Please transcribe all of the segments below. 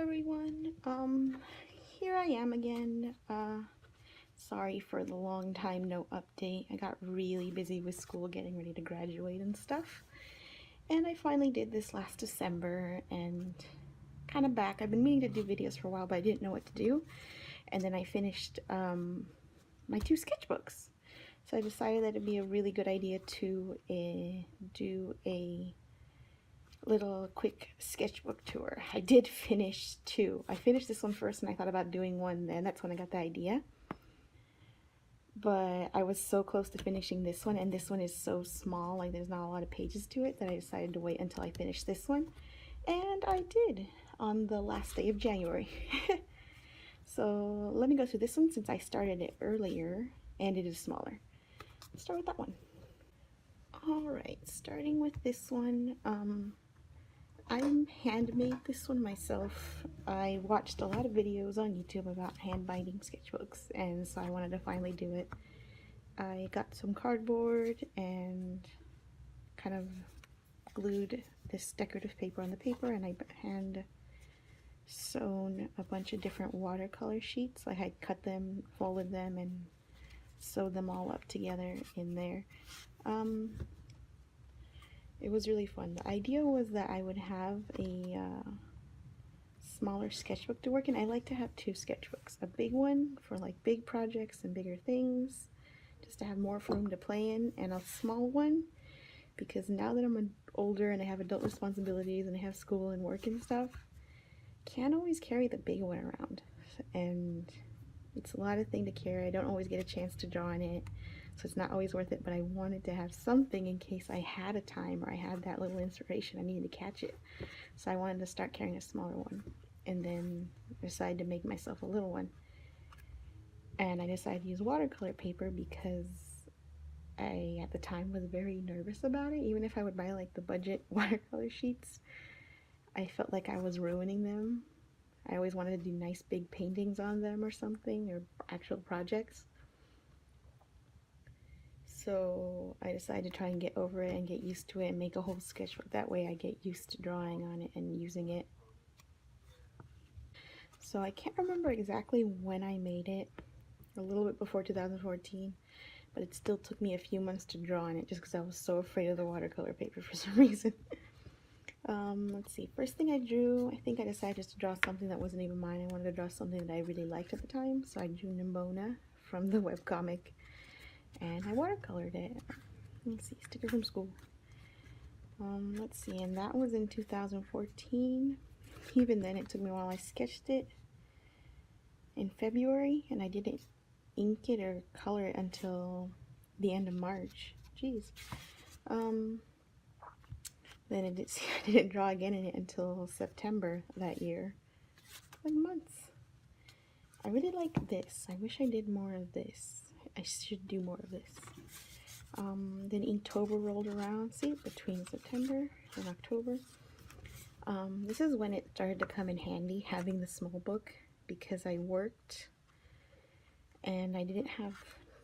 everyone. Here I am again. Sorry for the long time no update. I got really busy with school getting ready to graduate and stuff. And I finally did this last December and kind of back. I've been meaning to do videos for a while, but I didn't know what to do. And then I finished my 2 sketchbooks. So I decided that it'd be a really good idea to do a little quick sketchbook tour. I did finish 2. I finished this one first and I thought about doing one then. That's when I got the idea. But I was so close to finishing this one, and this one is so small, like there's not a lot of pages to it, that I decided to wait until I finished this one. And I did on the last day of January. So let me go through this one since I started it earlier and it is smaller. Let's start with that one. Alright, starting with this one. I handmade this one myself. I watched a lot of videos on YouTube about hand binding sketchbooks, and so I wanted to finally do it. I got some cardboard and kind of glued this decorative paper on the paper, and I hand sewn a bunch of different watercolor sheets. I had cut them, folded them, and sewed them all up together in there. It was really fun. The idea was that I would have a smaller sketchbook to work in. I like to have 2 sketchbooks. A big one for like big projects and bigger things, just to have more room to play in, and a small one because now that I'm older and I have adult responsibilities and I have school and work and stuff, can't always carry the big one around. And it's a lot of thing to carry. I don't always get a chance to draw in it, so it's not always worth it, but I wanted to have something in case I had a time or I had that little inspiration. I needed to catch it. So I wanted to start carrying a smaller one, and then decided to make myself a little one. And I decided to use watercolor paper because I, at the time, was very nervous about it. Even if I would buy like the budget watercolor sheets, I felt like I was ruining them. I always wanted to do nice big paintings on them or something, or actual projects. So I decided to try and get over it and get used to it and make a whole sketchbook. That way I get used to drawing on it and using it. So I can't remember exactly when I made it, a little bit before 2014, but it still took me a few months to draw on it just because I was so afraid of the watercolor paper for some reason. Let's see, first thing I drew, I think I decided just to draw something that wasn't even mine. I wanted to draw something that I really liked at the time, so I drew Nimona from the webcomic, and I watercolored it. Let's see, sticker from school. Let's see, and that was in 2014. Even then, it took me a while. I sketched it in February, and I didn't ink it or color it until the end of March. Jeez. Then I didn't draw again in it until September that year. Like months. I really like this. I wish I did more of this. I should do more of this. Then Inktober rolled around. See, between September and October. This is when it started to come in handy, having the small book, because I worked and I didn't have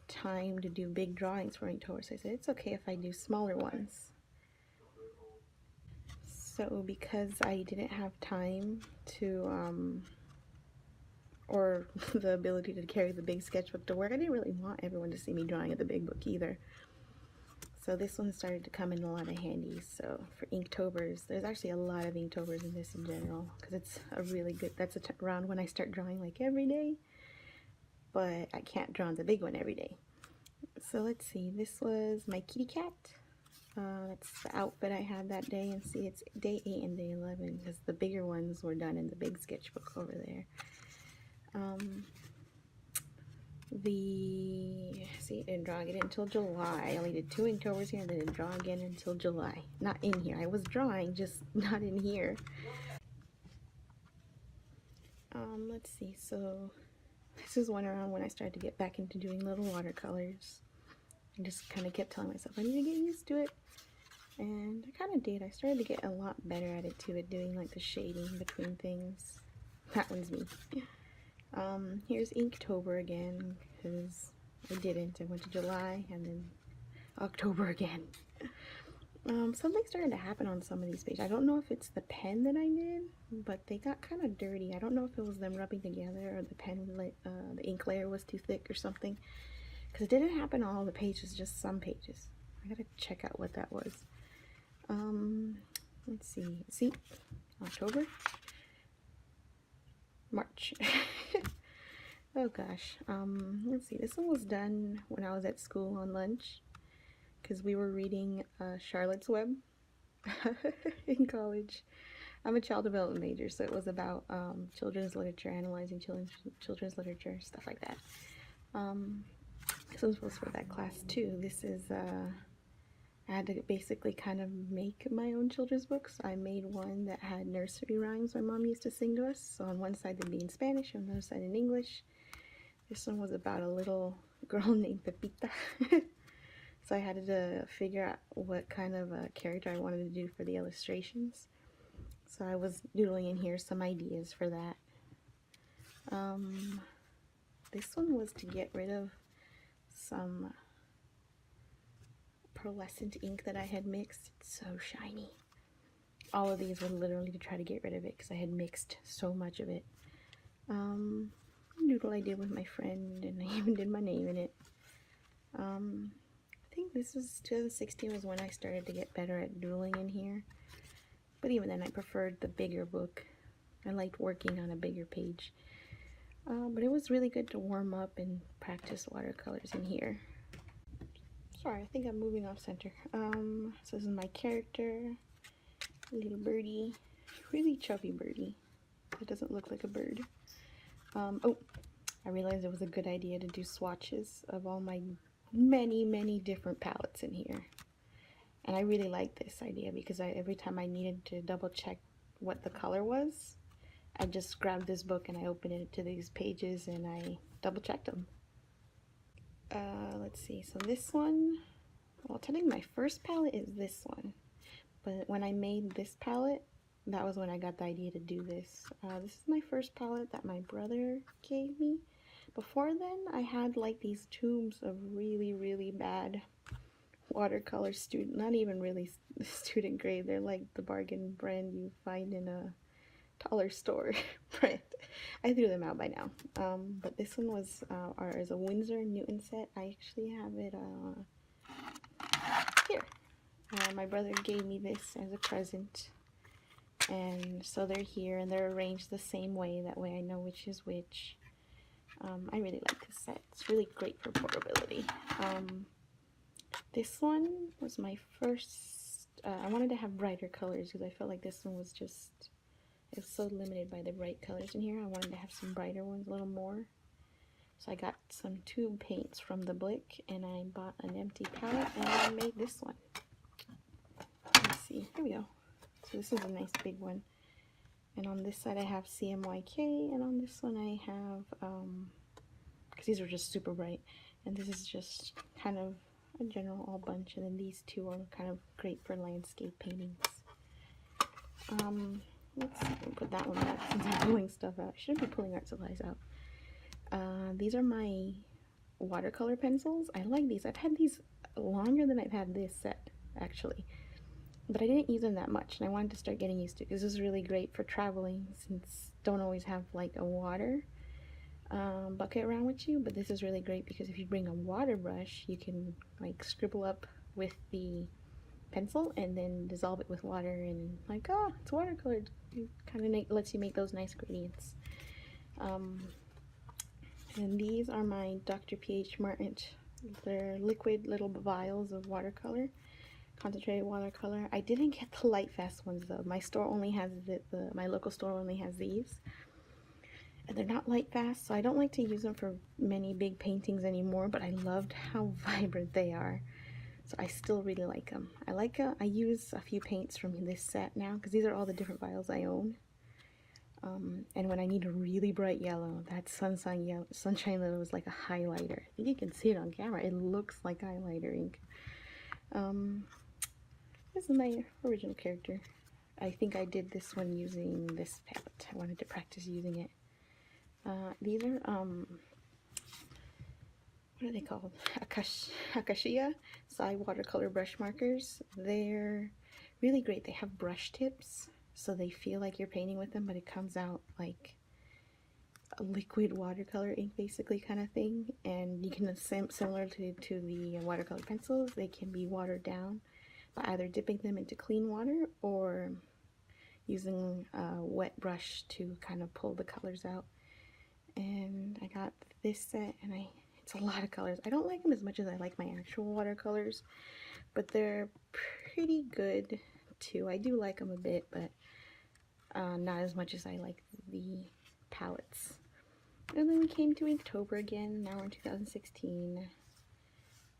time to do big drawings for Inktober. So I said, it's okay if I do smaller ones. So because I didn't have time to, or the ability to carry the big sketchbook to work, I didn't really want everyone to see me drawing at the big book either. So this one started to come in a lot of handy. So for Inktobers, there's actually a lot of Inktobers in this in general, because it's a really good, that's around when I start drawing like every day, but I can't draw on the big one every day. So let's see, this was my kitty cat. That's the outfit I had that day, and see, it's day 8 and day 11 because the bigger ones were done in the big sketchbook over there. See, I didn't draw again until July. I only did 2 Inktovers here and then didn't draw again until July. Not in here. I was drawing, just not in here. Let's see, so this is one around when I started to get back into doing little watercolors. I just kind of kept telling myself I need to get used to it, and I kind of did. I started to get a lot better at it too, at doing like the shading between things. That one's me. Here's Inktober again, because I didn't. I went to July and then October again. Something started to happen on some of these pages. I don't know if it's the pen that I did, but they got kind of dirty. I don't know if it was them rubbing together or the pen, the ink layer was too thick or something. Because it didn't happen on all the pages, just some pages. I gotta check out what that was. Let's see. See? October? March. Oh gosh. Let's see. This one was done when I was at school on lunch. Because we were reading Charlotte's Web in college. I'm a child development major, so it was about children's literature, analyzing children's literature, stuff like that. This was for that class too. This is, I had to basically kind of make my own children's books. I made one that had nursery rhymes my mom used to sing to us. So on one side they'd be in Spanish, on the other side in English. This one was about a little girl named Pepita. So I had to figure out what kind of a character I wanted to do for the illustrations. So I was doodling in here some ideas for that. This one was to get rid of some pearlescent ink that I had mixed. It's so shiny. All of these were literally to try to get rid of it because I had mixed so much of it. Doodle I did with my friend, and I even did my name in it. I think this was 2016 was when I started to get better at doodling in here. But even then I preferred the bigger book. I liked working on a bigger page. But it was really good to warm up and practice watercolors in here. Sorry, I think I'm moving off center. So this is my character, little birdie, really chubby birdie. It doesn't look like a bird. Oh, I realized it was a good idea to do swatches of all my many different palettes in here. And I really like this idea because every time I needed to double check what the color was, I just grabbed this book and I opened it to these pages and I double checked them. Let's see, so this one, well, technically my first palette is this one, but when I made this palette, that was when I got the idea to do this. This is my first palette that my brother gave me. Before then, I had like these tubes of really bad watercolor not even really student grade. They're like the bargain brand you find in a dollar store brand. I threw them out by now. But this one was is a Winsor & Newton set. I actually have it here. My brother gave me this as a present. And so they're here and they're arranged the same way. That way I know which is which. I really like this set. It's really great for portability. This one was my first, I wanted to have brighter colors because I felt like this one was just, it was so limited by the bright colors in here. I wanted to have some brighter ones, a little more. So I got some tube paints from the Blick and I bought an empty palette and I made this one. Let's see, here we go. So this is a nice big one. And on this side I have CMYK, and on this one I have, because these are just super bright, and this is just kind of a general all bunch, and then these two are kind of great for landscape paintings. Let's see, I'll put that one back since I'm pulling stuff out. I shouldn't be pulling art supplies out. These are my watercolor pencils. I like these. I've had these longer than I've had this set, actually. But I didn't use them that much, and I wanted to start getting used to it because this is really great for traveling since don't always have like a water bucket around with you. But this is really great because if you bring a water brush, you can like scribble up with the pencil and then dissolve it with water and like, oh, it's watercolored. It kind of lets you make those nice gradients. And these are my Dr. P.H. Martint. They're liquid little vials of watercolor. Concentrated watercolor. I didn't get the light fast ones though. My store only has my local store only has these, and they're not light fast, so I don't like to use them for many big paintings anymore. But I loved how vibrant they are, so I still really like them. I use a few paints from this set now because these are all the different vials I own. And when I need a really bright yellow, that sunshine yellow is like a highlighter. I think you can see it on camera. It looks like highlighter ink. This is my original character. I think I did this one using this palette. I wanted to practice using it. These are, what what are they called? Acacia Sai watercolor brush markers. They're really great. They have brush tips, so they feel like you're painting with them, but it comes out like a liquid watercolor ink basically kind of thing. And you can, similar to the watercolor pencils, they can be watered down by either dipping them into clean water or using a wet brush to kind of pull the colors out. And I got this set, and it's a lot of colors. I don't like them as much as I like my actual watercolors, but they're pretty good too. I do like them a bit, but not as much as I like the palettes. And then we came to Inktober again. Now we're in 2016.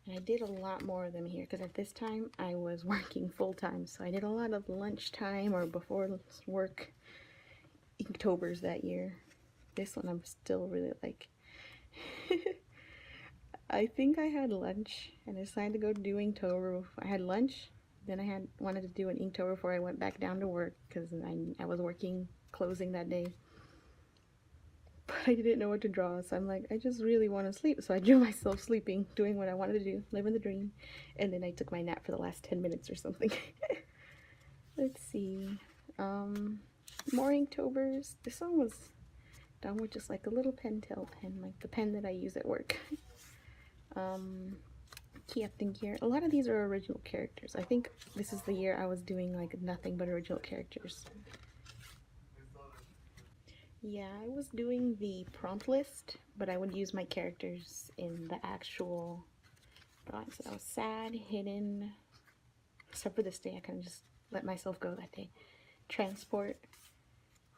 And I did a lot more of them here because at this time I was working full-time, so I did a lot of lunchtime or before work Inktober's that year. This one I'm still really like. I think I had lunch and I decided to go do Inktober. I had lunch, then I wanted to do an Inktober before I went back down to work because I was working closing that day. But I didn't know what to draw, so I'm like, I just really want to sleep. So I drew myself sleeping, doing what I wanted to do, living the dream. And then I took my nap for the last 10 minutes or something. Let's see. More Inktober's. This one was done with just like a little Pentel pen, like the pen that I use at work. Captain Gear. A lot of these are original characters. I think this is the year I was doing like nothing but original characters. Yeah, I was doing the prompt list, but I would use my characters in the actual drawing. So that was sad, hidden, except for this day, I kind of just let myself go that day. Transport,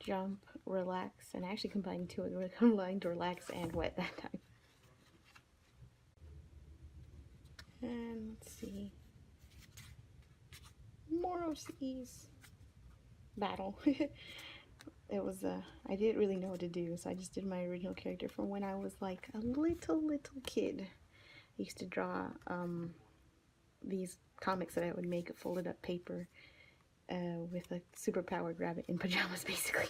jump, relax, and I actually combined two. I combined relax and wet that time. And let's see. More OCs. Battle. It was, I didn't really know what to do, so I just did my original character from when I was like a little kid. I used to draw these comics that I would make of folded up paper with a super-powered rabbit in pajamas, basically.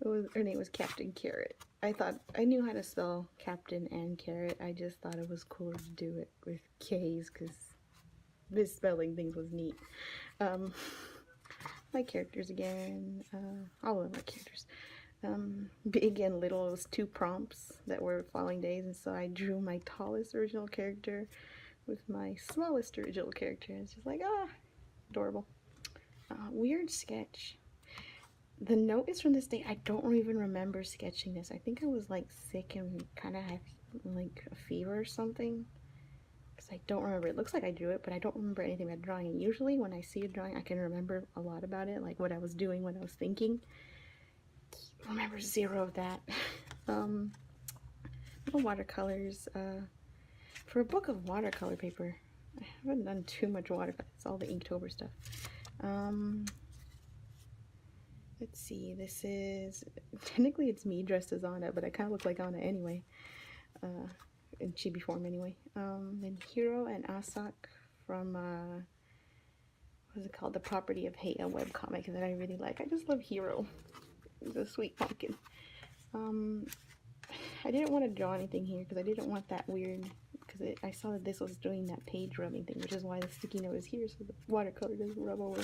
Her name was Captain Carrot. I knew how to spell Captain and Carrot. I just thought it was cooler to do it with K's because misspelling things was neat. My characters again, all of my characters. Big and little, it was two prompts that were following days, and so I drew my tallest original character with my smallest original character. It's just like, adorable. Weird sketch. The note is from this day. I don't even remember sketching this. I think I was like sick and kind of had like a fever or something. Because I don't remember. It looks like I drew it, but I don't remember anything about drawing. And usually when I see a drawing, I can remember a lot about it, like what I was doing, what I was thinking. I remember zero of that. Little watercolors. For a book of watercolor paper, I haven't done too much watercolor. It's all the Inktober stuff. Let's see. This is technically it's me dressed as Anna, but I kind of look like Anna anyway. In chibi form anyway. Then Hiro and Asak from what is it called? The Property of Hate, a webcomic that I really like. I just love Hiro. He's a sweet pumpkin. I didn't want to draw anything here because I didn't want that weird, because I saw that this was doing that page rubbing thing, which is why the sticky note is here so the watercolor doesn't rub over.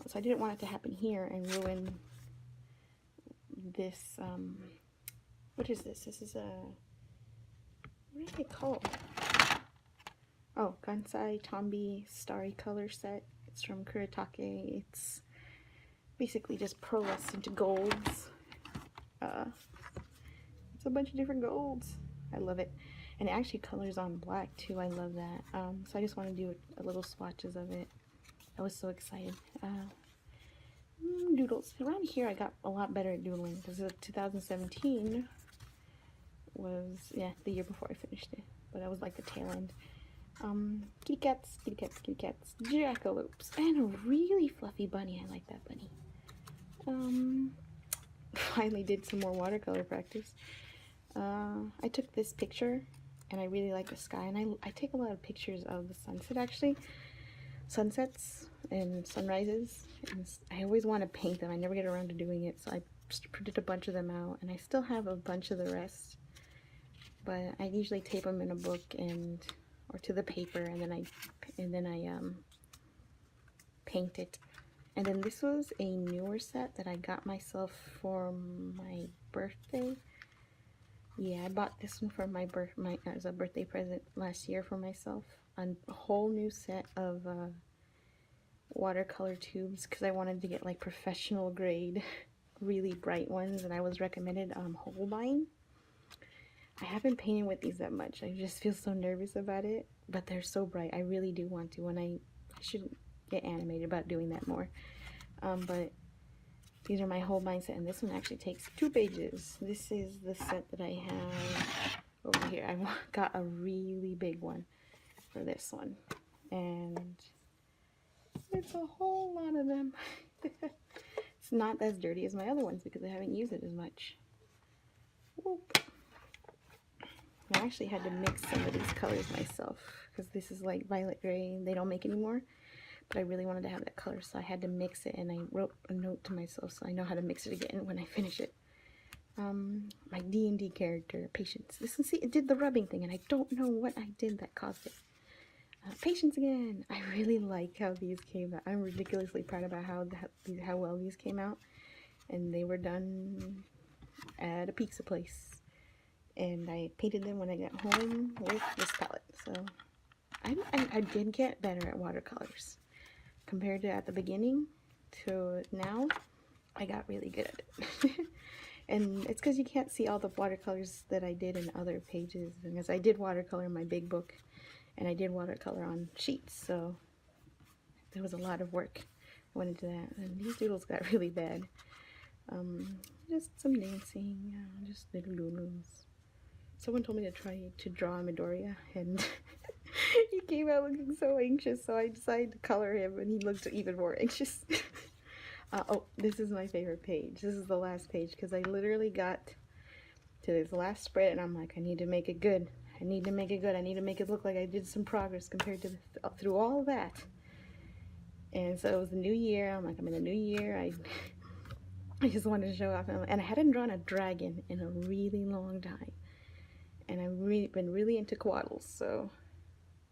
So I didn't want it to happen here and ruin this, what is this? This is a, what are they called? Oh, Kansai Tombi Starry Color Set. It's from Kuretake. It's basically just pearlescent golds. It's a bunch of different golds. I love it. And it actually colors on black too. I love that. So I just want to do a little swatches of it. I was so excited. Doodles. Around here I got a lot better at doodling because 2017 was, yeah, the year before I finished it. But I was like the tail end. Kitty cats, kitty cats, kitty cats, jackalopes, and a really fluffy bunny. I like that bunny. Finally did some more watercolor practice. I took this picture and I really like the sky, and I take a lot of pictures of the sunset actually. Sunsets and sunrises, and I always want to paint them. I never get around to doing it, so I just printed a bunch of them out, and I still have a bunch of the rest. but I usually tape them in a book or to the paper, and then I paint it. And then this was a newer set that I got myself for my birthday. Yeah, I bought this one for as a birthday present last year for myself. A whole new set of watercolor tubes, because I wanted to get like professional grade, really bright ones, and I was recommended Holbein. I haven't painted with these that much. I just feel so nervous about it, but they're so bright. I really do want to. I should get animated about doing that more. But these are my Holbein set, and this one actually takes 2 pages. This is the set that I have over here. I got a really big one for this one, and it's a whole lot of them. It's not as dirty as my other ones because I haven't used it as much. Whoop. I actually had to mix some of these colors myself because this is like violet gray. They don't make anymore, but I really wanted to have that color, so I had to mix it, and I wrote a note to myself so I know how to mix it again when I finish it. My D&D character, Patience. Listen, see, it did the rubbing thing, and I don't know what I did that caused it. Patience again. I really like how these came out. I'm ridiculously proud about how well these came out, and they were done at a pizza place. And I painted them when I got home with this palette. So I did get better at watercolors. Compared to at the beginning to now, I got really good at it. And it's because you can't see all the watercolors that I did in other pages. Because I did watercolor in my big book, and I did watercolor on sheets. So there was a lot of work I went into that. And these doodles got really bad. Just some dancing, just little doodles. Someone told me to try to draw Midoriya, and he came out looking so anxious, so I decided to color him, and he looked even more anxious. Oh, this is my favorite page. This is the last page, because I literally got to this last spread, and I'm like, I need to make it good. I need to make it good. I need to make it look like I did some progress compared to through all of that. And so it was the new year. I'm like, I'm in the new year. I just wanted to show off. And I hadn't drawn a dragon in a really long time. And I've been really into quaddles, so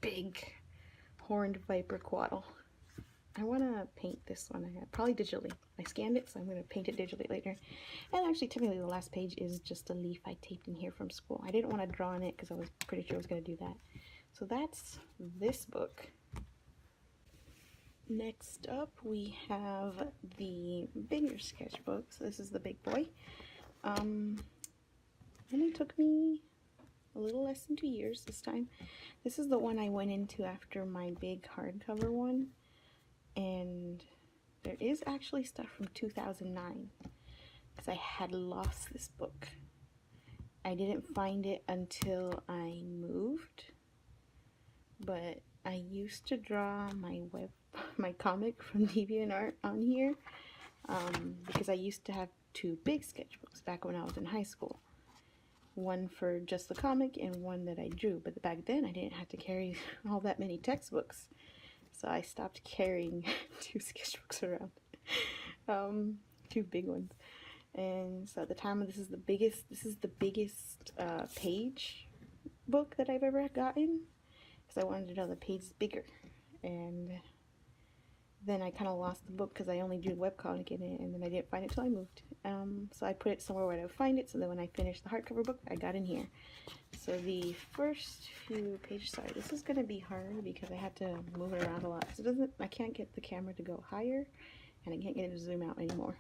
big horned viper quaddle. I want to paint this one, probably digitally. I scanned it, so I'm going to paint it digitally later. And actually, technically, the last page is just a leaf I taped in here from school. I didn't want to draw on it because I was pretty sure I was going to do that. So that's this book. Next up, we have the bigger sketchbooks. This is the big boy. And it took me a little less than 2 years this time. This is the one I went into after my big hardcover one, and there is actually stuff from 2009 because I had lost this book. I didn't find it until I moved, but I used to draw my comic from DeviantArt on here because I used to have 2 big sketchbooks back when I was in high school. One for just the comic and one that I drew, but back then I didn't have to carry all that many textbooks, so I stopped carrying 2 sketchbooks around, 2 big ones. And so at the time, this is the biggest page book that I've ever gotten, because I wanted to know the page is bigger. And then I kind of lost the book because I only drew webcomic in it, and then I didn't find it till I moved. So I put it somewhere where I would find it, so then when I finished the hardcover book, I got in here. So the first few pages, sorry, this is going to be hard because I have to move it around a lot. So I can't get the camera to go higher, and I can't get it to zoom out anymore.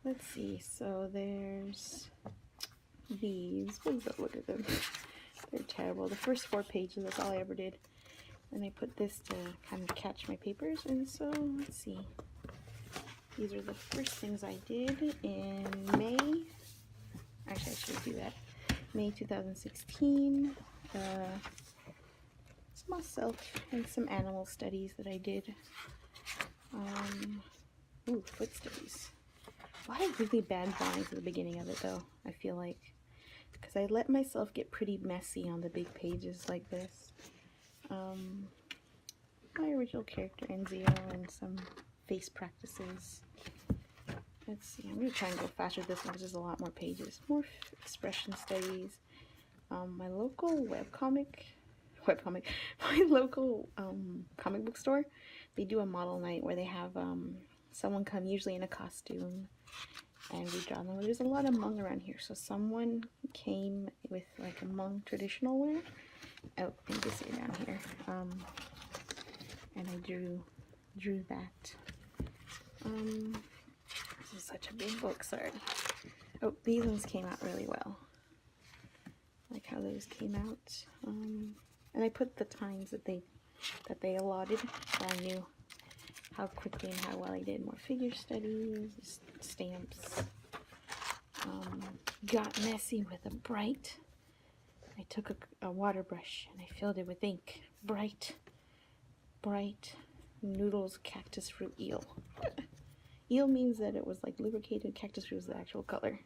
Let's see, so there's these. Please don't look at them. They're terrible. The first 4 pages, that's all I ever did. And I put this to kind of catch my papers, and so let's see. These are the first things I did in May. Actually, I should do that. May 2016. It's myself and some animal studies that I did. Foot studies. A lot of really bad drawings at the beginning of it, though, I feel like. Because I let myself get pretty messy on the big pages like this. My original character, Enzio, and some face practices. Let's see, I'm going to try and go faster with this one because there's a lot more pages. More expression studies. My local my local comic book store, they do a model night where they have someone come, usually in a costume, and we draw them. There's a lot of Hmong around here, so someone came with like a Hmong traditional wear. Oh, you can see it down here. And I drew that. This is such a big book, sorry. Oh, these ones came out really well. I like how those came out. And I put the times that they allotted, so I knew how quickly and how well I did. More figure studies, stamps. Got messy with a bright. I took a water brush and I filled it with ink. Bright noodles cactus fruit eel. Eel means that it was like lubricated. Cactus fruit was the actual color.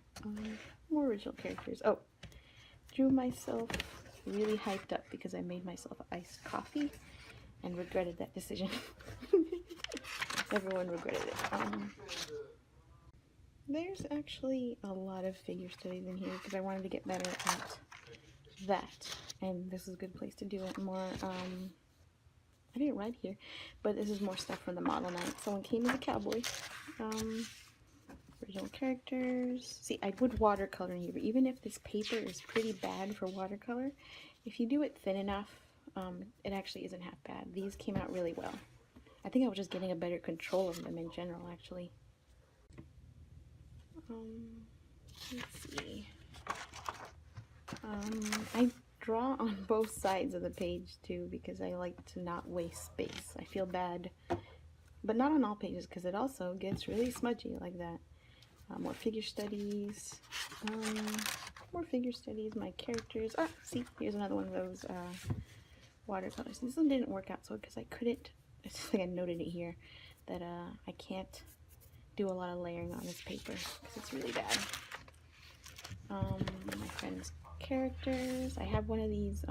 More original characters. Oh, drew myself really hyped up because I made myself iced coffee and regretted that decision. Everyone regretted it. There's actually a lot of figure studies in here because I wanted to get better at that, and this is a good place to do it. More I didn't write here, but this is more stuff from the model night. Someone came as a cowboy. Original characters. See, I would watercolor in here, but even if this paper is pretty bad for watercolor, if you do it thin enough, it actually isn't half bad. These came out really well. I think I was just getting a better control of them in general, actually. Let's see. I draw on both sides of the page too because I like to not waste space. I feel bad, but not on all pages because it also gets really smudgy like that. More figure studies. More figure studies. My characters. Ah, see, here's another one of those watercolors. This one didn't work out so because I couldn't. I think I noted it here that I can't do a lot of layering on this paper because it's really bad. My friend's characters. I have one of these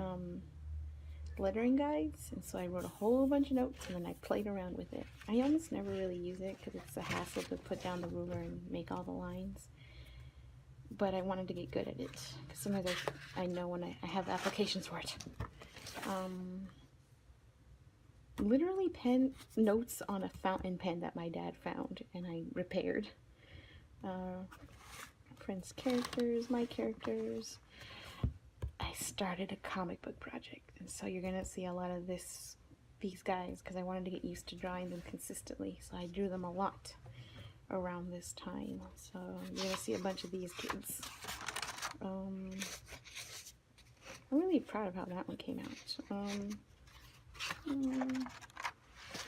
lettering guides, and so I wrote a whole bunch of notes and then I played around with it. I almost never really use it because it's a hassle to put down the ruler and make all the lines, but I wanted to get good at it because sometimes I know when I have applications for it. Literally pen notes on a fountain pen that my dad found and I repaired. Friends' characters, my characters. I started a comic book project, and so you're gonna see a lot of these guys because I wanted to get used to drawing them consistently, so I drew them a lot around this time. So you're gonna see a bunch of these kids. I'm really proud of how that one came out.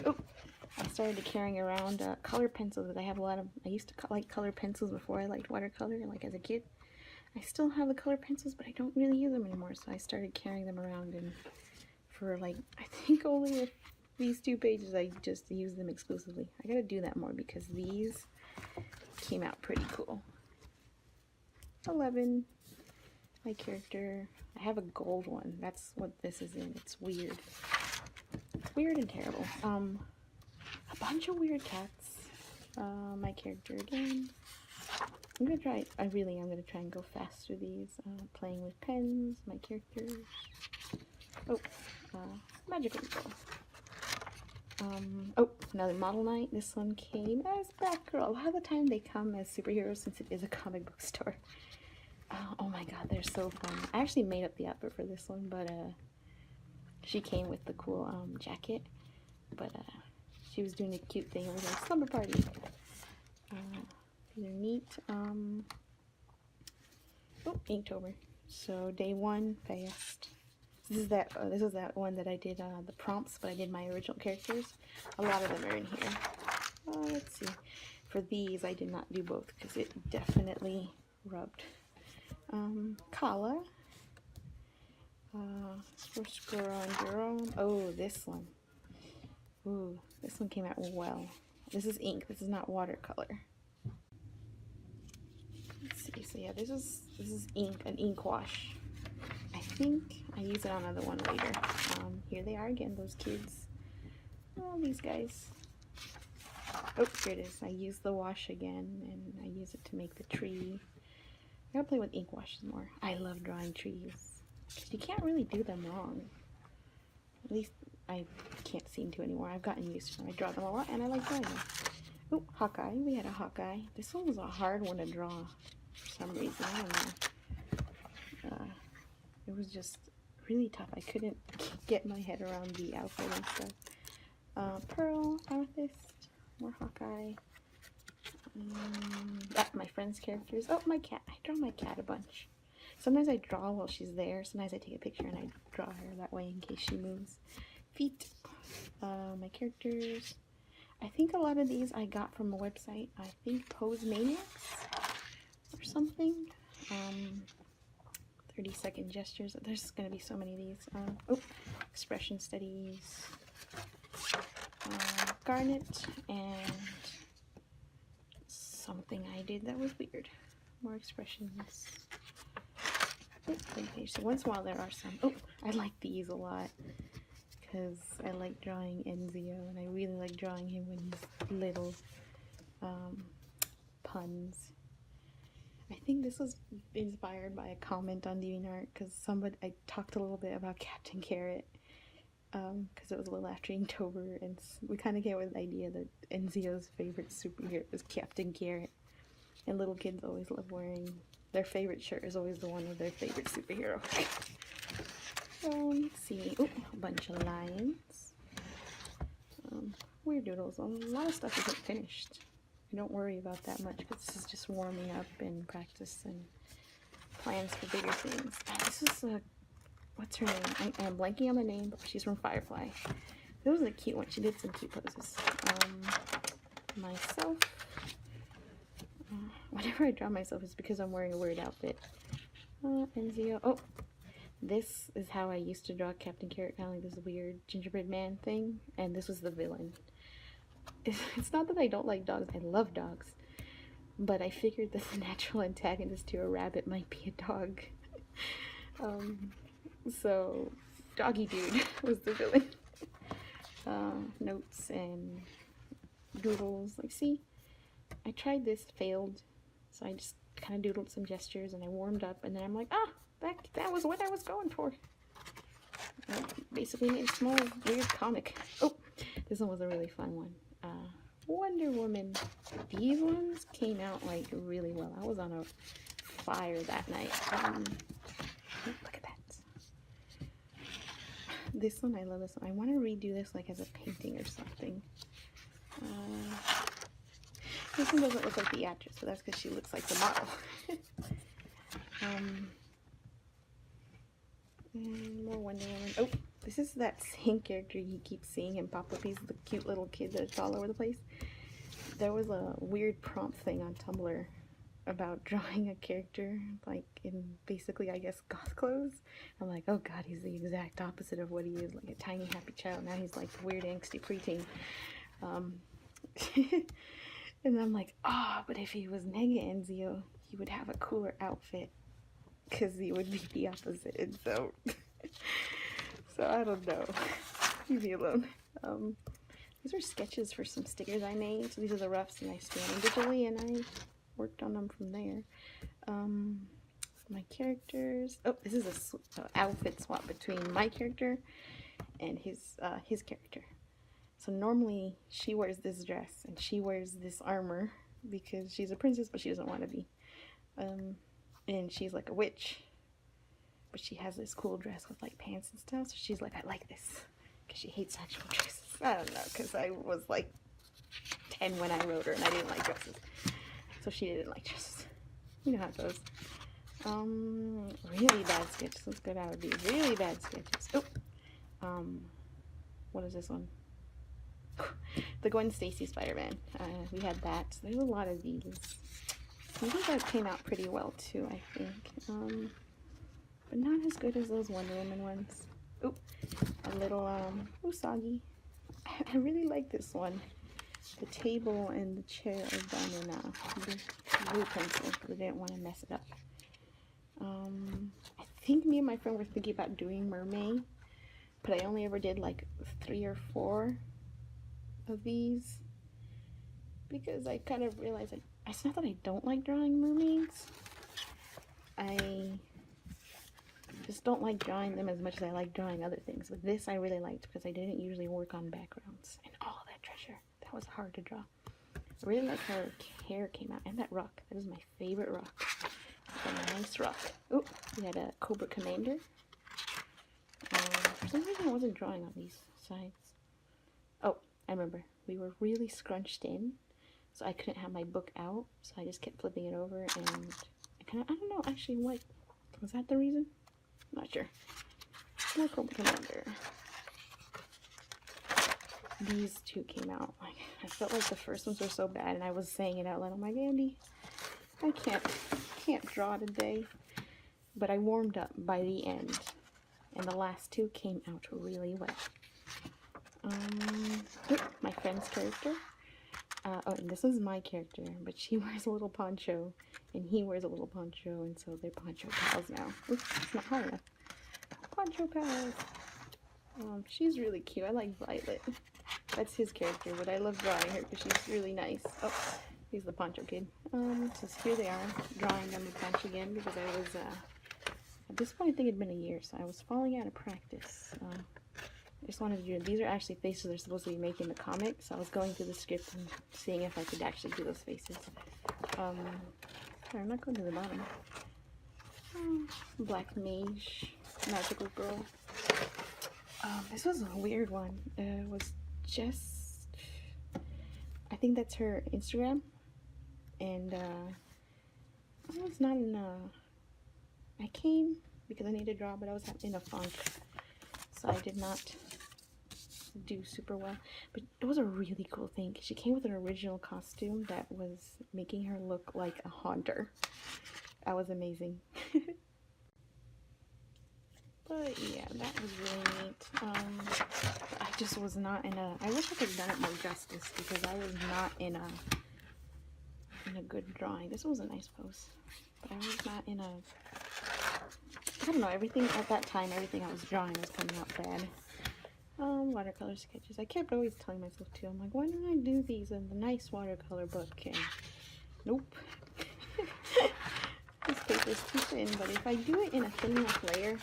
Oh, I started carrying around color pencils. I have a lot of. I used to like color pencils before I liked watercolor, like as a kid. I still have the color pencils, but I don't really use them anymore, so I started carrying them around, and for like, I think only with these 2 pages I just use them exclusively. I gotta do that more because these came out pretty cool. 11, my character. I have a gold one. That's what this is in. It's weird. It's weird and terrible. A bunch of weird cats. My character again. I'm gonna try. I really am gonna try and go fast through these. Playing with pens. My characters. Oh, magical girl. Oh, another model night. This one came as Batgirl. A lot of the time they come as superheroes since it is a comic book store. Oh my god, they're so fun. I actually made up the outfit for this one, but she came with the cool jacket. But she was doing a cute thing. It was a slumber party. These are neat. Oh, Inktober. So day 1 fast. This is that one that I did the prompts, but I did my original characters. A lot of them are in here. Let's see. For these, I did not do both because it definitely rubbed. Kala. Squirrel and Jerome. Oh, this one. Ooh, this one came out well. This is ink. This is not watercolor. Let's see. So yeah, this is ink, an ink wash. I think I use it on another one later. Here they are again, those kids. Oh, these guys. Oh, here it is. I use the wash again, and I use it to make the tree. I gotta play with ink washes more. I love drawing trees. because you can't really do them wrong. At least I can't seem to anymore. I've gotten used to them. I draw them a lot, and I like drawing them. Oh, Hawkeye. We had a Hawkeye. This one was a hard one to draw for some reason. I don't know. It was just really tough. I couldn't get my head around the outfit and stuff. Pearl, Amethyst, more Hawkeye. My friend's characters. Oh, my cat. I draw my cat a bunch. Sometimes I draw while she's there. Sometimes I take a picture and I draw her that way in case she moves. Feet. My characters. I think a lot of these I got from a website. I think Pose Maniacs or something. 30-second gestures. There's going to be so many of these. Oh, expression studies. Garnet and something I did that was weird. More expressions. So once in a while there are some. Oh, I like these a lot because I like drawing Enzio, and I really like drawing him when he's little. Puns. I think this was inspired by a comment on DeviantArt because I talked a little bit about Captain Carrot because it was a little after Inktober, and we kind of came with the idea that Enzio's favorite superhero is Captain Carrot, and little kids always love wearing their favorite shirt is always the one with their favorite superhero. Let's see. Oh, a bunch of lions. Weird doodles. A lot of stuff isn't finished. I don't worry about that much because this is just warming up and practice and plans for bigger things. This is what's her name? I'm blanking on the name, but she's from Firefly. This was a cute one. She did some cute poses. Myself. Whenever I draw myself, it's because I'm wearing a weird outfit. Enzio. Oh, this is how I used to draw Captain Carrot, kind of like this weird gingerbread man thing, and this was the villain. It's not that I don't like dogs. I love dogs, but I figured that the natural antagonist to a rabbit might be a dog. So Doggy Dude was the villain. Notes and doodles. Like, see, I tried this, failed, so I just kind of doodled some gestures and I warmed up, and then I'm like, that was what I was going for. I basically made a small weird comic. Oh, this one was a really fun one. Wonder Woman. These ones came out like really well. I was on a fire that night. Look at that. This one, I love this one. I want to redo this like as a painting or something. This one doesn't look like the actress, so that's because she looks like the model. And more Wonder Woman. Oh, this is that same character you keep seeing him pop up. He's the cute little kid that's all over the place. There was a weird prompt thing on Tumblr about drawing a character like in basically, I guess, goth clothes. I'm like, oh god, he's the exact opposite of what he is, like a tiny happy child. Now he's like weird angsty preteen. And I'm like, but if he was Mega Enzio, he would have a cooler outfit because he would be the opposite. And so I don't know. Leave me alone. These are sketches for some stickers I made. So these are the roughs, and I scanned them digitally, and I worked on them from there. My characters. Oh, this is a outfit swap between my character and his character. So normally she wears this dress and she wears this armor because she's a princess, but she doesn't want to be. And she's like a witch, but she has this cool dress with like pants and stuff. So she's like, I like this, because she hates actual dresses. I don't know, because I was like 10 when I wrote her and I didn't like dresses. So she didn't like dresses. You know how it goes. Really bad sketches. Let's go down with these really bad sketches. Oh, what is this one? The Gwen Stacy Spider-Man. We had that. So there's a lot of these. I think that came out pretty well too, I think. But not as good as those Wonder Woman ones. Oh, a little Usagi. I really like this one. The table and the chair are done in blue pencil because I didn't want to mess it up. I think me and my friend were thinking about doing Mermay, but I only ever did like 3 or 4 of these because I kind of realized that it's not that I don't like drawing mermaids. I just don't like drawing them as much as I like drawing other things. But this I really liked because I didn't usually work on backgrounds. And oh, that treasure. That was hard to draw. I really like how her hair came out. And that rock. That is my favorite rock. A nice rock. Oh, we had a Cobra Commander. For some reason I wasn't drawing on these sides. Oh, I remember. We were really scrunched in. So I couldn't have my book out. So I just kept flipping it over. And I don't know actually what. Was that the reason? I'm not sure. More Cobra Commander. These two came out. Like, I felt like the first ones were so bad, and I was saying it out loud. I'm like, Andy, I can't draw today. But I warmed up by the end, and the last two came out really well. My friend's character. Oh, and this is my character, but she wears a little poncho, and he wears a little poncho, and so they're poncho pals now. Oops, it's not high enough. Poncho pals. She's really cute. I like Violet. That's his character, but I love drawing her because she's really nice. Oh, he's the poncho kid. So here they are, drawing them a bunch again because I was, at this point I think it'd been a year, so I was falling out of practice. I just wanted to do it. These are actually faces they're supposed to be making in the comic, so I was going through the script and seeing if I could actually do those faces. Sorry, I'm not going to the bottom. Black Mage, Magical Girl. This was a weird one. It was just, I think that's her Instagram, and I was not in I came because I needed to draw, but I was in a funk, so I did not do super well. But it was a really cool thing because she came with an original costume that was making her look like a haunter. That was amazing. But yeah, that was really neat. I just was not in a, I wish I could have done it more justice because I was not in a good drawing. This was a nice pose, but I was not in a, I don't know, everything at that time, everything I was drawing was coming out bad. Watercolor sketches. I kept always telling myself too, I'm like, why don't I do these in the nice watercolor book? And nope. This paper's too thin, but if I do it in a thin enough layer,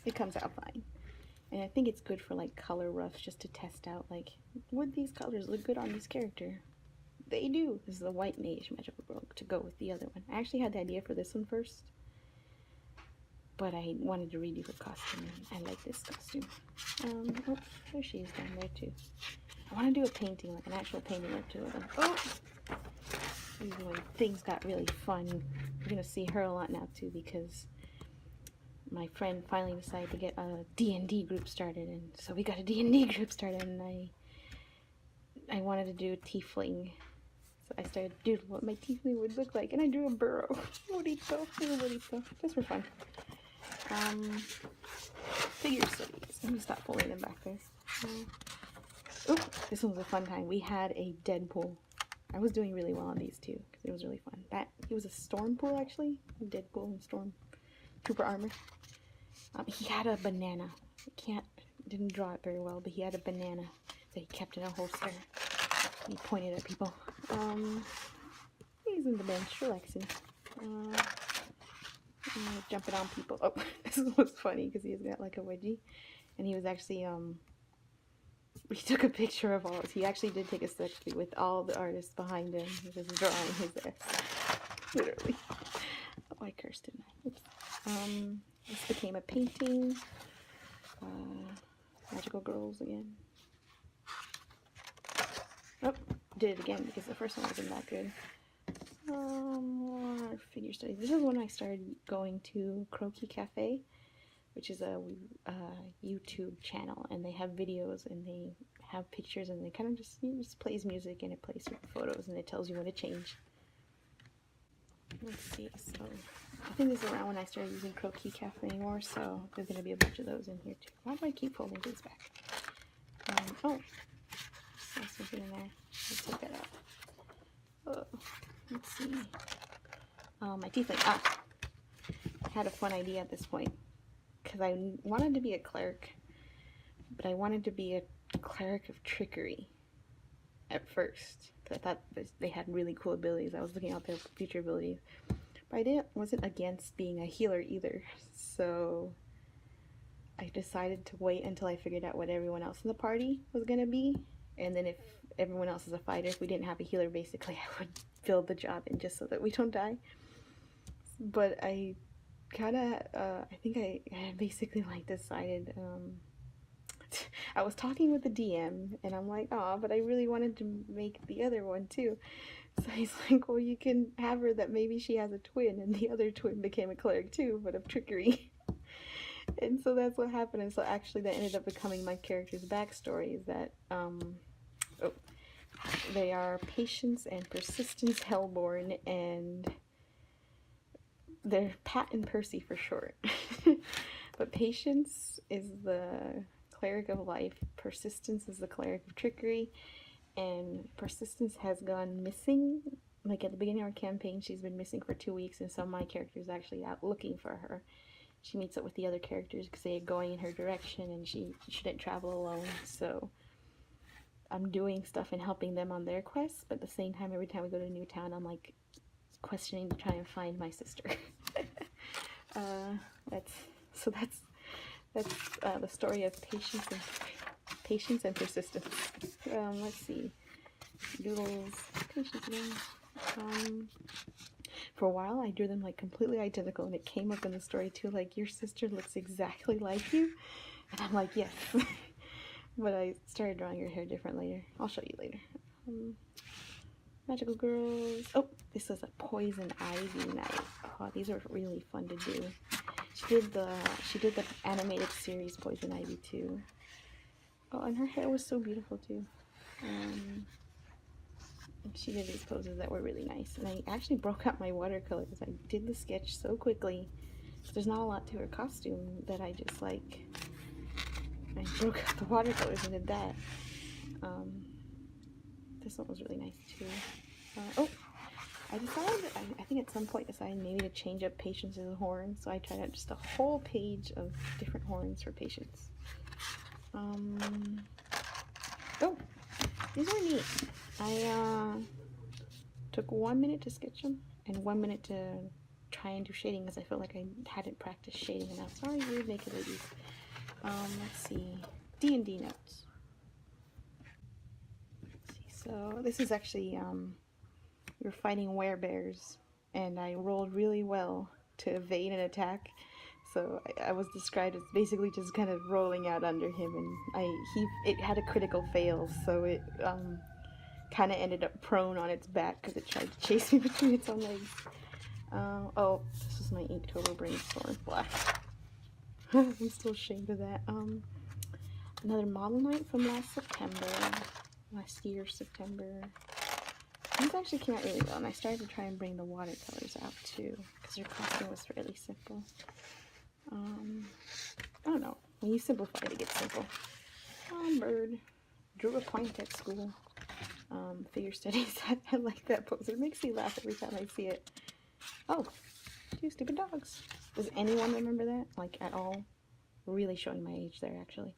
it comes out fine. And I think it's good for like color roughs, just to test out like, would these colors look good on this character? They do. This is the White Mage Magical Girl to go with the other one. I actually had the idea for this one first, but I wanted to redo her costume, and I like this costume. Oh, there she is down there too. I want to do a painting, like an actual painting or two of them. Oh! When things got really fun, you're going to see her a lot now too, because my friend finally decided to get a D&D group started, and so we got a D&D group started, and I wanted to do a tiefling. So I started to doodle what my tiefling would look like, and I drew a burrow. Bonito, bonito, just for fun. Figure studies. Let me stop pulling them back there. Oh, this one was a fun time. We had a Deadpool. I was doing really well on these two because it was really fun. He was a storm pool actually. Deadpool and storm trooper armor. He had a banana. Didn't draw it very well, but he had a banana that he kept in a holster. He pointed at people. He's in the bench relaxing. Jumping on people. Oh, this was funny because he's got like a wedgie, and he was actually he took a picture of all. He actually did take a selfie with all the artists behind him. He was drawing his ass, literally. Oh, I cursed him. Oops. This became a painting. Magical Girls again. Oh, did it again because the first one wasn't that good. More figure studies. This is when I started going to Croquis Cafe, which is a YouTube channel, and they have videos and they have pictures, and they kind of just plays music and it plays photos and it tells you when to change. Let's see. So I think this is around when I started using Croquis Cafe more, so there's gonna be a bunch of those in here too. Why do I keep folding these back? Oh, there's something in there. Let's take that out. Oh. Let's see. My tiefling. I had a fun idea at this point because I wanted to be a cleric, but I wanted to be a cleric of trickery at first because I thought they had really cool abilities. I was looking out their future abilities, but I wasn't against being a healer either. So I decided to wait until I figured out what everyone else in the party was gonna be, and then if everyone else is a fighter, if we didn't have a healer, basically I would fill the job in just so that we don't die. But I kind of, I think I basically like decided, I was talking with the DM and I'm like, oh, but I really wanted to make the other one too. So he's like, well, you can have her that maybe she has a twin, and the other twin became a cleric too, but of trickery. And so that's what happened. And so actually that ended up becoming my character's backstory, is that, they are Patience and Persistence Hellborn, and they're Pat and Percy for short. But Patience is the cleric of life, Persistence is the cleric of trickery, and Persistence has gone missing. Like at the beginning of our campaign, she's been missing for 2 weeks, and so my character is actually out looking for her. She meets up with the other characters because they are going in her direction, and she shouldn't travel alone. So I'm doing stuff and helping them on their quests, but at the same time, every time we go to a new town, I'm like questioning to try and find my sister. That's the story of patience and persistence. Let's see, doodles, patience again. For a while, I drew them like completely identical, and it came up in the story too, like, your sister looks exactly like you, and I'm like, yes. But I started drawing her hair different later. I'll show you later. Magical girls. Oh, this is a poison ivy night. Oh, these are really fun to do. She did the animated series Poison Ivy too. Oh, and her hair was so beautiful too. She did these poses that were really nice, and I actually broke out my watercolors. I did the sketch so quickly. There's not a lot to her costume that I just like. I broke out the watercolors and did that. This one was really nice too. Oh, I decided, I think at some point decided maybe to change up Patience's horn, so I tried out just a whole page of different horns for Patience. Oh, these are neat. I took 1 minute to sketch them and 1 minute to try and do shading, because I felt like I hadn't practiced shading enough. Sorry, weird naked ladies. Let's see, D&D notes. Let's see, so this is actually, you're fighting werebears, and I rolled really well to evade an attack. So I was described as basically just kind of rolling out under him, and it had a critical fail, so it kind of ended up prone on its back because it tried to chase me between its own legs. Oh, this is my Inktober brainstorm black. I'm still ashamed of that. Another model night from last year, September. These actually came out really well, and I started to try and bring the watercolors out too, because their costume was fairly simple. I don't know, when you simplify it, it gets simple. Bird. Drew a point at school. Figure studies. I like that pose. It makes me laugh every time I see it. Oh, 2 stupid dogs. Does anyone remember that? Like, at all? Really showing my age there, actually.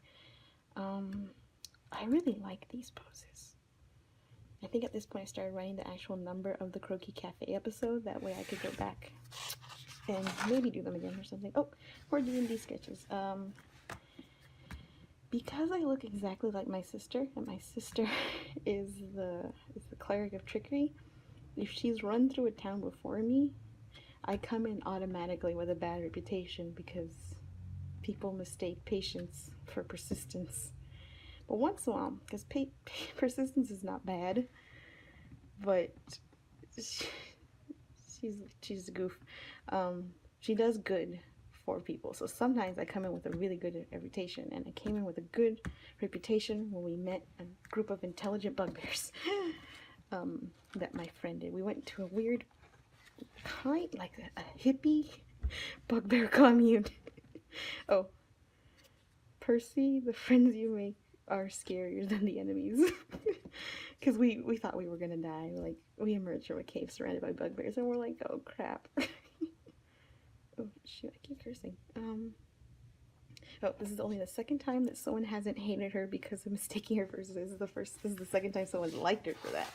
I really like these poses. I think at this point I started writing the actual number of the Croaky Cafe episode. That way I could go back and maybe do them again or something. Oh, more D&D sketches. Because I look exactly like my sister, and my sister is the cleric of trickery, if she's run through a town before me, I come in automatically with a bad reputation because people mistake patience for persistence. But once in a while, because persistence is not bad, but she's a goof. She does good for people. So sometimes I come in with a really good reputation, and I came in with a good reputation when we met a group of intelligent bugbears that my friend did. We went to a weird like a hippie bugbear commune. Oh, Percy, the friends you make are scarier than the enemies. Because we thought we were gonna die. Like, we emerged from a cave surrounded by bugbears, and we're like, oh crap. Oh shoot, I keep cursing. Oh, this is only the second time that someone hasn't hated her because of mistaking her for this is the second time someone liked her for that.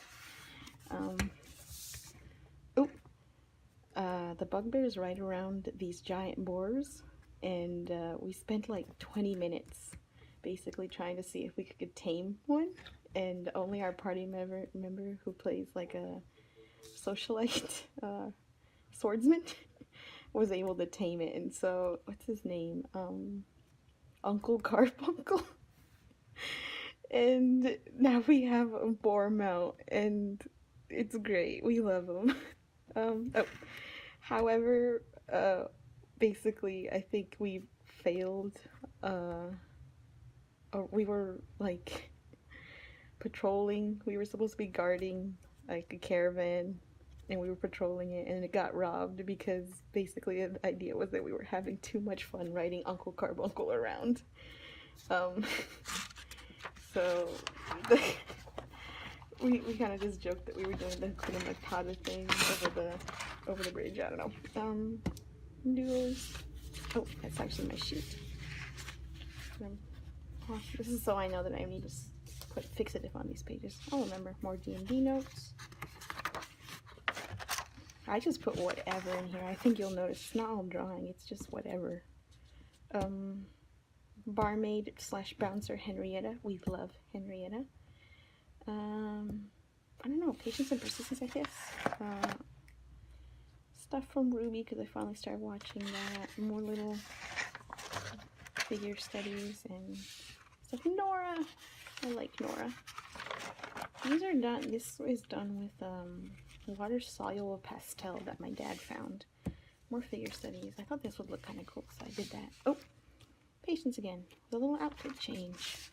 The bugbears ride around these giant boars, and we spent like 20 minutes basically trying to see if we could tame one, and only our party member who plays like a socialite swordsman was able to tame it. And so, what's his name? Uncle Carbuncle. And now we have a boar mount, and it's great. We love him. However, basically, I think we failed. We were like patrolling. We were supposed to be guarding like a caravan, and we were patrolling it, and it got robbed because basically the idea was that we were having too much fun riding Uncle Carbuncle around. So we kind of just joked that we were doing the Hakuna Matata thing over the bridge. I don't know. Doodles. Oh, that's actually my sheet. This is so I know that I need to put fixative on these pages. I'll remember. More D&D notes. I just put whatever in here. I think you'll notice it's not all drawing. It's just whatever. Barmaid / bouncer Henrietta. We love Henrietta. I don't know, patience and persistence, I guess. Stuff from Ruby, because I finally started watching that. More little figure studies and stuff. Nora! I like Nora. These are done, this is done with water-soluble pastel that my dad found. More figure studies. I thought this would look kind of cool, so I did that. Oh! Patience again. The little outfit change.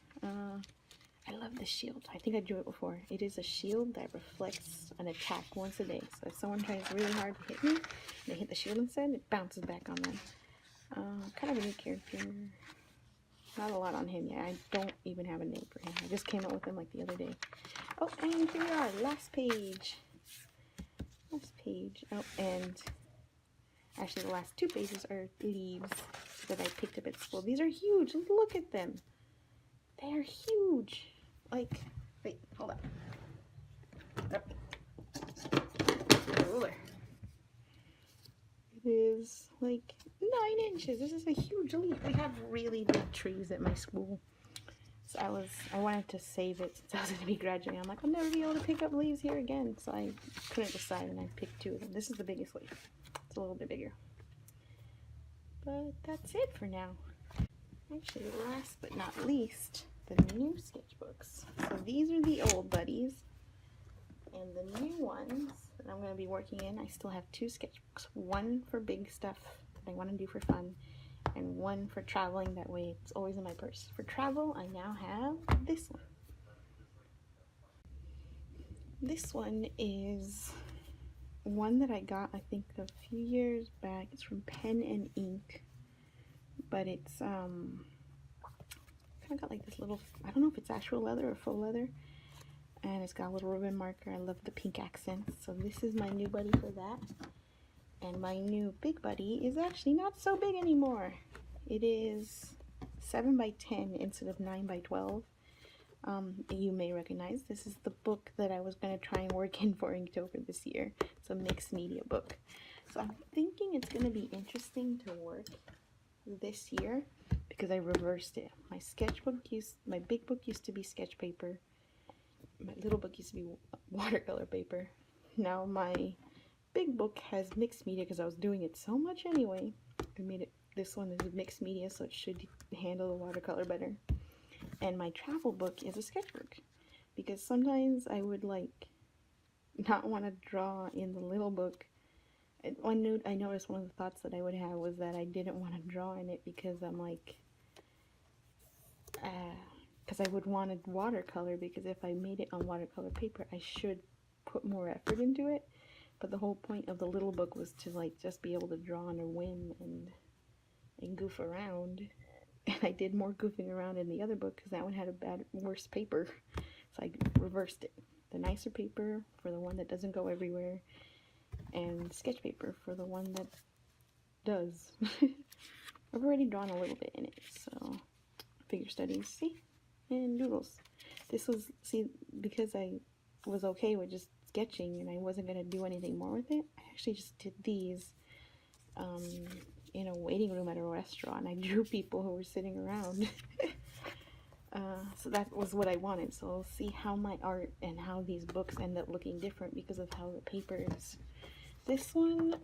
I love this shield. I think I drew it before. It is a shield that reflects an attack once a day. So if someone tries really hard to hit me, and they hit the shield instead, it bounces back on them. Kind of a new character. Not a lot on him yet. I don't even have a name for him. I just came up with him like the other day. Oh, and here we are. Last page. Last page. Oh, and actually the last 2 pages are leaves that I picked up at school. These are huge. Look at them. They are huge. Like, wait, hold on. Ruler. It is like 9 inches. This is a huge leaf. We have really big trees at my school. So I wanted to save it since I was going to be graduating. I'm like, I'll never be able to pick up leaves here again. So I couldn't decide, and I picked 2 of them. This is the biggest leaf. It's a little bit bigger. But that's it for now. Actually, last but not least, the new sketchbooks. So these are the old buddies, and the new ones that I'm going to be working in, I still have 2 sketchbooks. One for big stuff that I want to do for fun, and one for traveling. That way it's always in my purse. For travel, I now have this one. This one is one that I got, I think, a few years back. It's from Pen and Ink, but it's kind of got like this little, I don't know if it's actual leather or faux leather, and it's got a little ribbon marker. I love the pink accents. So this is my new buddy for that. And my new big buddy is actually not so big anymore. It is 7 by 10 instead of 9 by 12. You may recognize this is the book that I was going to try and work in for Inktober this year. It's a mixed media book. So I'm thinking it's going to be interesting to work this year because I reversed it. My big book used to be sketch paper. My little book used to be watercolor paper. Now my big book has mixed media because I was doing it so much anyway. I made it, this one is mixed media, so it should handle the watercolor better. And my travel book is a sketchbook because sometimes I would like not want to draw in the little book. And I noticed one of the thoughts that I would have was that I didn't want to draw in it because I'm like, because I would want a watercolor, because if I made it on watercolor paper, I should put more effort into it. But the whole point of the little book was to like just be able to draw on a whim and goof around. And I did more goofing around in the other book because that one had worse paper. So I reversed it. The nicer paper for the one that doesn't go everywhere, and sketch paper for the one that does. I've already drawn a little bit in it, so figure studies, see? And doodles. This was, see, because I was okay with just sketching and I wasn't going to do anything more with it, I actually just did these in a waiting room at a restaurant. I drew people who were sitting around. So that was what I wanted. So we'll see how my art and how these books end up looking different because of how the paper is. This one,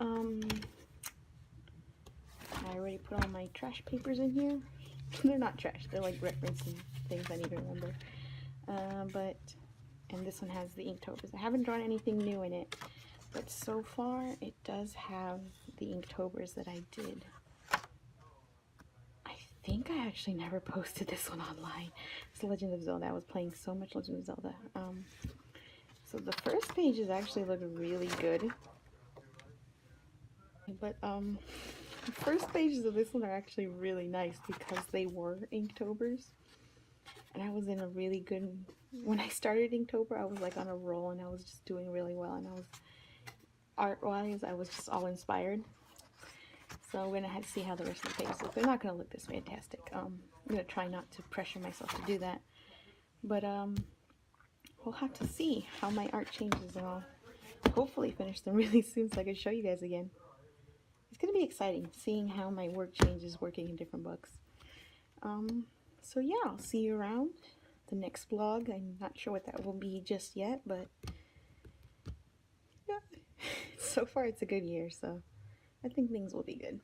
I already put all my trash papers in here. They're not trash, they're like referencing things I need to remember. And this one has the Inktober. I haven't drawn anything new in it, but so far it does have the Inktober that I did. I think I actually never posted this one online. It's Legend of Zelda. I was playing so much Legend of Zelda. So the first pages actually look really good. But the first pages of this one are actually really nice because they were Inktober. And I was in a really good, when I started Inktober, I was like on a roll and I was just doing really well, and I was, art-wise, I was just all inspired. So we're gonna have to see how the rest of the pages look. They're not gonna look this fantastic. I'm gonna try not to pressure myself to do that. But we'll have to see how my art changes, and I'll hopefully finish them really soon so I can show you guys again. It's gonna be exciting seeing how my work changes working in different books. So yeah, I'll see you around the next vlog. I'm not sure what that will be just yet, but yeah, so far it's a good year, so I think things will be good.